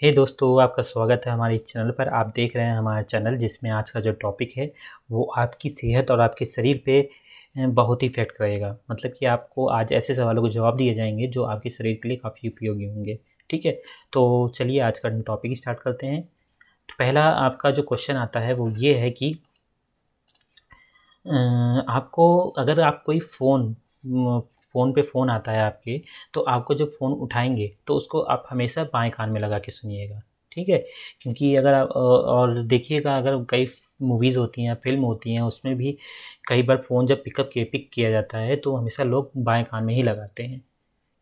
हे दोस्तों, आपका स्वागत है हमारे इस चैनल पर। आप देख रहे हैं हमारा चैनल जिसमें आज का जो टॉपिक है वो आपकी सेहत और आपके शरीर पे बहुत ही इफ़ेक्ट करेगा। मतलब कि आपको आज ऐसे सवालों के जवाब दिए जाएँगे जो आपके शरीर के लिए काफ़ी उपयोगी होंगे। ठीक है? तो चलिए आज का टॉपिक स्टार्ट करते हैं। तो पहला आपका जो क्वेश्चन आता है वो ये है कि आपको अगर आप कोई फ़ोन पे फ़ोन आता है आपके, तो आपको जब फ़ोन उठाएँगे तो उसको आप हमेशा बाएँ कान में लगा के सुनिएगा, ठीक है? क्योंकि अगर आप और देखिएगा, अगर कई मूवीज़ होती हैं, फ़िल्म होती हैं, उसमें भी कई बार फ़ोन जब पिक किया जाता है तो हमेशा लोग बाएँ कान में ही लगाते हैं।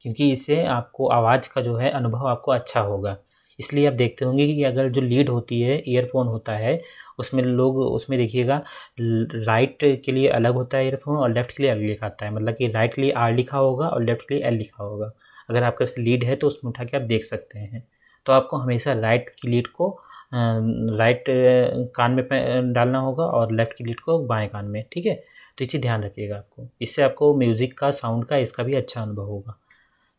क्योंकि इससे आपको आवाज़ का जो है अनुभव आपको अच्छा होगा। इसलिए आप देखते होंगे कि अगर जो लीड होती है, ईयरफ़ोन होता है, उसमें लोग उसमें देखिएगा राइट के लिए अलग होता है ईयरफ़ोन और लेफ़्ट के लिए अलग लिखा आता है। मतलब कि राइट के लिए आर लिखा होगा और लेफ़्ट के लिए एल लिखा होगा। अगर आपके पास लीड है तो उसमें उठा के आप देख सकते हैं। तो आपको हमेशा राइट की लीड को राइट कान में डालना होगा और लेफ़्ट की लीड को बाएँ कान में, ठीक है? तो ये चीज़ ध्यान रखिएगा आपको। इससे आपको म्यूज़िक का, साउंड का, इसका भी अच्छा अनुभव होगा।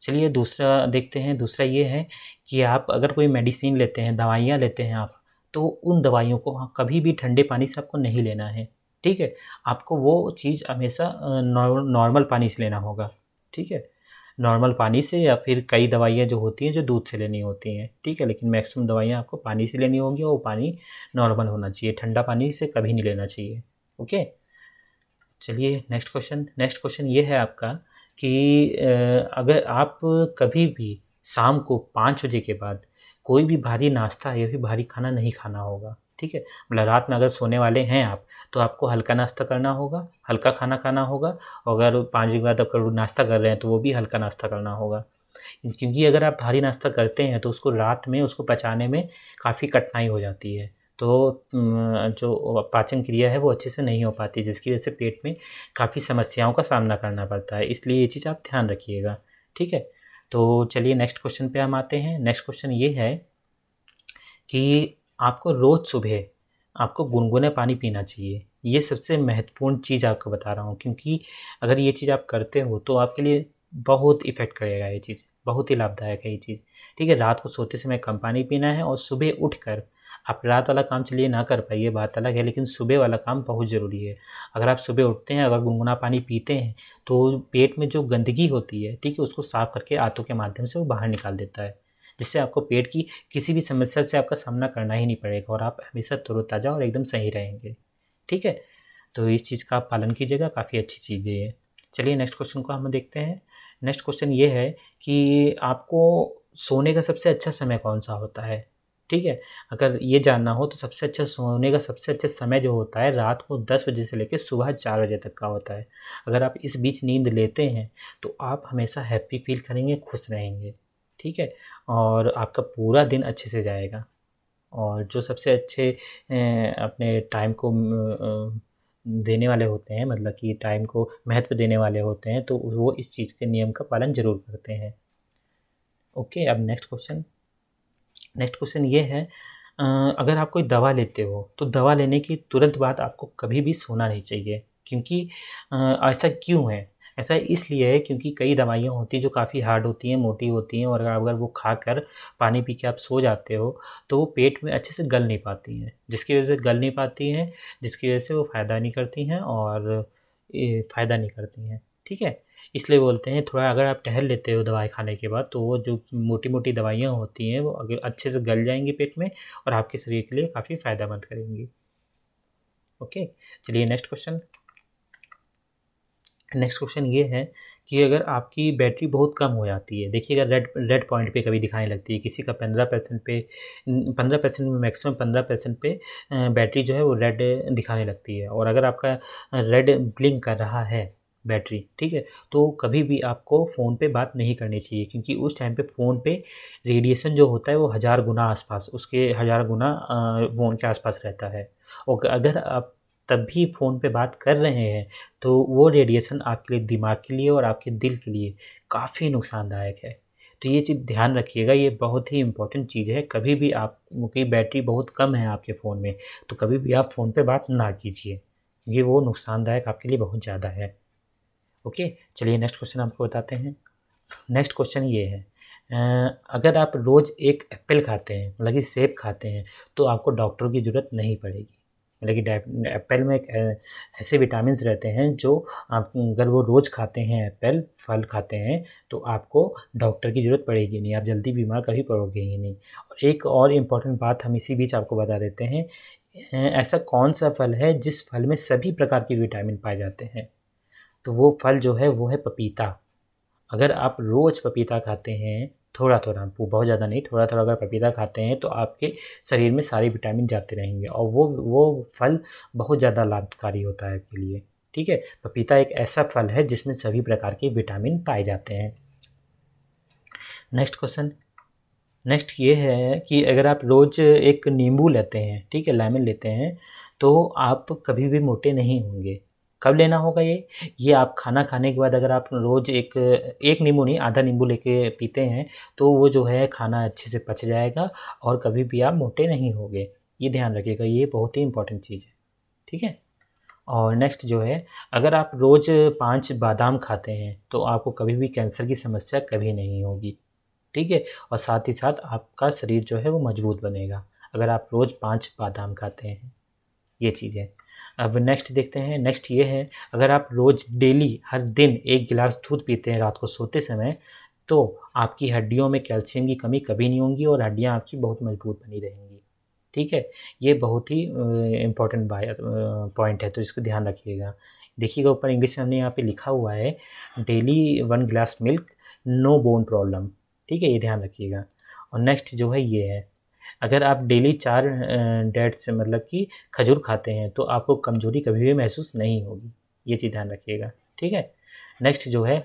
चलिए दूसरा देखते हैं। दूसरा ये है कि आप अगर कोई मेडिसिन लेते हैं, दवाइयाँ लेते हैं आप, तो उन दवाइयों को कभी भी ठंडे पानी से आपको नहीं लेना है, ठीक है? आपको वो चीज़ हमेशा नॉर्मल पानी से लेना होगा, ठीक है? नॉर्मल पानी से, या फिर कई दवाइयाँ जो होती हैं जो दूध से लेनी होती हैं, ठीक है? लेकिन मैक्सिमम दवाइयाँ आपको पानी से लेनी होंगी और वो पानी नॉर्मल होना चाहिए, ठंडा पानी से कभी नहीं लेना चाहिए, ओके? चलिए नेक्स्ट क्वेश्चन ये है आपका कि अगर आप कभी भी शाम को 5 बजे के बाद कोई भी भारी नाश्ता या फिर भारी खाना नहीं खाना होगा, ठीक है? मतलब रात में अगर सोने वाले हैं आप, तो आपको हल्का नाश्ता करना होगा, हल्का खाना खाना होगा, और अगर 5 बजे के बाद अगर नाश्ता कर रहे हैं, तो वो भी हल्का नाश्ता करना होगा। क्योंकि अगर आप भारी नाश्ता करते हैं, तो उसको रात में उसको पचाने में काफ़ी कठिनाई हो जाती है। तो जो पाचन क्रिया है वो अच्छे से नहीं हो पाती, जिसकी वजह से पेट में काफ़ी समस्याओं का सामना करना पड़ता है। इसलिए ये चीज़ आप ध्यान रखिएगा, ठीक है? तो चलिए नेक्स्ट क्वेश्चन पे हम आते हैं। नेक्स्ट क्वेश्चन ये है कि आपको रोज़ सुबह आपको गुनगुने पानी पीना चाहिए। ये सबसे महत्वपूर्ण चीज़ आपको बता रहा हूँ, क्योंकि अगर ये चीज़ आप करते हो तो आपके लिए बहुत इफ़ेक्ट करेगा ये चीज़, बहुत ही लाभदायक है ये चीज़, ठीक है? रात को सोते समय कम पानी पीना है और सुबह उठकर आप रात वाला काम चलिए ना कर पाइए, बात अलग है, लेकिन सुबह वाला काम बहुत ज़रूरी है। अगर आप सुबह उठते हैं, अगर गुनगुना पानी पीते हैं, तो पेट में जो गंदगी होती है, ठीक है? उसको साफ़ करके आंतों के माध्यम से वो बाहर निकाल देता है। जिससे आपको पेट की किसी भी समस्या से आपका सामना करना ही नहीं पड़ेगा और आप हमेशा तरोताज़ा और एकदम सही रहेंगे, ठीक है? तो इस चीज़ का आप पालन कीजिएगा, काफ़ी अच्छी चीज़ है ये। चलिए नेक्स्ट क्वेश्चन को हम देखते हैं। नेक्स्ट क्वेश्चन ये है कि आपको सोने का सबसे अच्छा समय कौन-सा होता है? ठीक है? अगर ये जानना हो तो सबसे अच्छा सोने का सबसे अच्छा समय जो होता है, रात को 10 बजे से लेके सुबह 4 बजे तक का होता है। अगर आप इस बीच नींद लेते हैं, तो आप हमेशा हैप्पी फ़ील करेंगे, खुश रहेंगे, ठीक है? और आपका पूरा दिन अच्छे से जाएगा। और जो सबसे अच्छे अपने टाइम को देने वाले होते हैं, मतलब कि टाइम को महत्व देने वाले होते हैं, तो वो इस चीज़ के नियम का पालन ज़रूर करते हैं। ओके, अब नेक्स्ट क्वेश्चन ये है, अ, अगर आप कोई दवा लेते हो, तो दवा लेने की तुरंत बाद आपको कभी भी सोना नहीं चाहिए, क्योंकि ऐसा क्यों है? ऐसा इसलिए है क्योंकि कई दवाइयाँ होती हैं जो काफ़ी हार्ड होती हैं, मोटी होती हैं, और अगर वो खाकर पानी पी के आप सो जाते हो, तो वो पेट में अच्छे से गल नहीं पाती हैं, जिसकी वजह से गल नहीं पाती हैं, जिसकी वजह से वो फ़ायदा नहीं करती हैं और फ़ायदा नहीं करती हैं, ठीक है? इसलिए बोलते हैं थोड़ा अगर आप टहल लेते हो दवाई खाने के बाद, तो वो जो मोटी-मोटी दवाइयाँ होती हैं वो अगर अच्छे से गल जाएँगी पेट में और आपके शरीर के लिए काफ़ी फ़ायदेमंद करेंगी। ओके, चलिए नेक्स्ट क्वेश्चन ये है कि अगर आपकी बैटरी बहुत कम हो जाती है, देखिएगा रेड रेड पॉइंट पे कभी दिखाने लगती है, किसी का 15% पे 15% में मैक्सिमम 15% पे बैटरी जो है वो रेड दिखाने लगती है, और अगर आपका रेड ब्लिंक कर रहा है बैटरी, ठीक है? तो कभी भी आपको फ़ोन पे बात नहीं करनी चाहिए, क्योंकि उस टाइम पे फ़ोन पे रेडिएशन जो होता है वो 1000 गुना आस-पास, उसके 1000 गुना फ़ोन के आस-पास रहता है। और अगर आप तब भी फ़ोन पे बात कर रहे हैं, तो वो रेडिएशन आपके लिए, दिमाग के लिए और आपके दिल के लिए काफ़ी नुकसानदायक है। तो ये चीज़ ध्यान रखिएगा, ये बहुत ही इम्पोर्टेंट चीज़ है। कभी भी आपकी बैटरी बहुत कम है आपके फ़ोन में, तो कभी भी आप फ़ोन पे बात ना कीजिए। ये वो नुकसानदायक आपके लिए बहुत ज़्यादा है। ओके, चलिए नेक्स्ट क्वेश्चन आपको बताते हैं। नेक्स्ट क्वेश्चन ये है अगर आप रोज़ एक एप्पल खाते हैं, मतलब कि सेब खाते हैं, तो आपको डॉक्टर की ज़रूरत नहीं पड़ेगी। मतलब कि एप्पल में एक ऐसे विटामिन्स रहते हैं जो आप अगर वो रोज़ खाते हैं, एप्पल फल खाते हैं, तो आपको डॉक्टर की ज़रूरत पड़ेगी नहीं, आप जल्दी बीमार कभी पड़ोगे ही नहीं। और एक और इम्पॉर्टेंट बात हम इसी बीच आपको बता देते हैं, ऐसा कौन-सा फल है जिस फल में सभी प्रकार के विटामिन पाए जाते हैं? तो वो फल जो है वो है पपीता। अगर आप रोज़ पपीता खाते हैं, थोड़ा-थोड़ा, वो बहुत ज़्यादा नहीं, थोड़ा-थोड़ा अगर पपीता खाते हैं तो आपके शरीर में सारे विटामिन जाते रहेंगे और वो फल बहुत ज़्यादा लाभकारी होता है आपके लिए, ठीक है? पपीता एक ऐसा फल है जिसमें सभी प्रकार के विटामिन पाए जाते हैं। नेक्स्ट क्वेश्चन, नेक्स्ट ये है कि अगर आप रोज़ एक नींबू लेते हैं, ठीक है, लेमन लेते हैं, तो आप कभी भी मोटे नहीं होंगे। कब लेना होगा ये? ये आप खाना खाने के बाद अगर आप रोज़ एक नींबू नहीं, आधा नींबू लेके पीते हैं, तो वो जो है खाना अच्छे से पच जाएगा और कभी भी आप मोटे नहीं होंगे। ये ध्यान रखिएगा, ये बहुत ही इम्पोर्टेंट चीज़ है, ठीक है? और नेक्स्ट जो है, अगर आप रोज़ 5 बादाम खाते हैं, तो आपको कभी भी कैंसर की समस्या कभी नहीं होगी। ठीक है? और साथ ही साथ आपका शरीर जो है वो मजबूत बनेगा, अगर आप रोज़ 5 बादाम खाते हैं, ये चीज़ है। अब नेक्स्ट देखते हैं, नेक्स्ट ये है, अगर आप रोज़ डेली हर दिन 1 गिलास दूध पीते हैं रात को सोते समय, तो आपकी हड्डियों में कैल्शियम की कमी कभी नहीं होगी और हड्डियाँ आपकी बहुत मजबूत बनी रहेंगी। ठीक है? ये बहुत ही इम्पोर्टेंट पॉइंट है, तो इसको ध्यान रखिएगा। देखिएगा ऊपर इंग्लिश में हमने यहाँ पे लिखा हुआ है, daily 1 glass milk, no bone problem. ठीक है? ये ध्यान रखिएगा। और नेक्स्ट जो है ये है, अगर आप डेली 4 डेट्स मतलब कि खजूर खाते हैं, तो आपको कमज़ोरी कभी भी महसूस नहीं होगी। ये चीज़ ध्यान रखिएगा, ठीक है? नेक्स्ट जो है,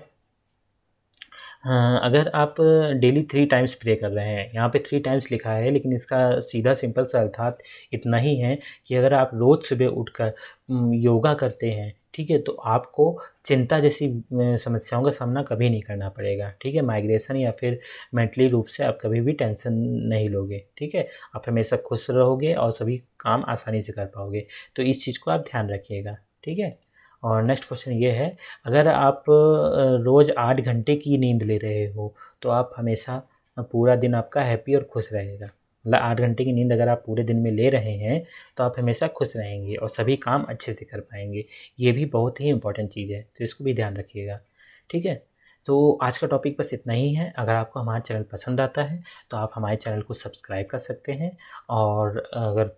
अगर आप डेली 3 टाइम्स प्रे कर रहे हैं, यहाँ पे 3 टाइम्स लिखा है, लेकिन इसका सीधा सिंपल सा अर्थात इतना ही है कि अगर आप रोज़ सुबह उठकर योगा करते हैं, ठीक है? तो आपको चिंता जैसी समस्याओं का सामना कभी नहीं करना पड़ेगा, ठीक है? माइग्रेशन या फिर मेंटली रूप से आप कभी भी टेंशन नहीं लोगे, ठीक है? आप हमेशा खुश रहोगे और सभी काम आसानी से कर पाओगे। तो इस चीज़ को आप ध्यान रखिएगा, ठीक है? और नेक्स्ट क्वेश्चन ये है, अगर आप रोज़ 8 घंटे की नींद ले रहे हो, तो आप हमेशा पूरा दिन आपका हैप्पी और खुश रहेगा। मतलब 8 घंटे की नींद अगर आप पूरे दिन में ले रहे हैं, तो आप हमेशा खुश रहेंगे और सभी काम अच्छे से कर पाएँगे। ये भी बहुत ही इम्पोर्टेंट चीज़ है, तो इसको भी ध्यान रखिएगा, ठीक है? तो आज का टॉपिक बस इतना ही है। अगर आपको हमारा चैनल पसंद आता है, तो आप हमारे चैनल को सब्सक्राइब कर सकते हैं और अगर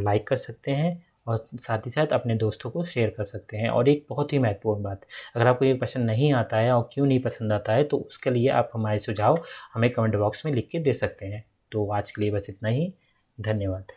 लाइक कर सकते हैं और साथ ही साथ अपने दोस्तों को शेयर कर सकते हैं। और एक बहुत ही महत्वपूर्ण बात, अगर आपको ये पसंद नहीं आता है और क्यों नहीं पसंद आता है, तो उसके लिए आप हमारे सुझाव हमें कमेंट बॉक्स में लिख के दे सकते हैं। तो आज के लिए बस इतना ही। धन्यवाद।